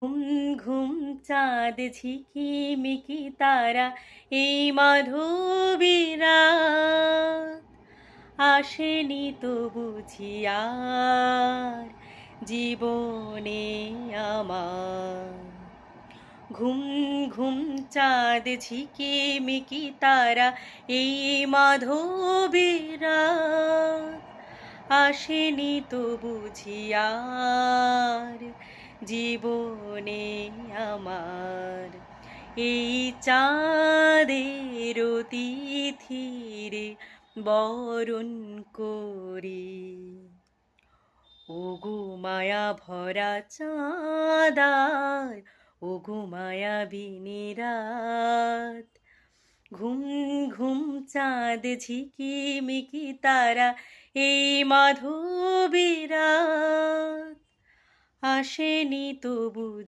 ঘুম ঘুম চাঁদ ঝিকিমিকি তারা, এই মাধবীরা আসেনি তো বুঝি আর জীবনে আমার। ঘুম ঘুম চাঁদ ঝিকিমিকি তারা, এই মাধবীরা আসেনি তো বুঝি আর জীবনে আমার। এই চাঁদের তিথিরে বরণ করি, ওগো মায়া ভরা চাঁদার, ওগো মায়াবিনী রাত। ঘুম ঘুম চাঁদ ঝিকিমিকি তারা, এই মাধবীরা আসেনি তবু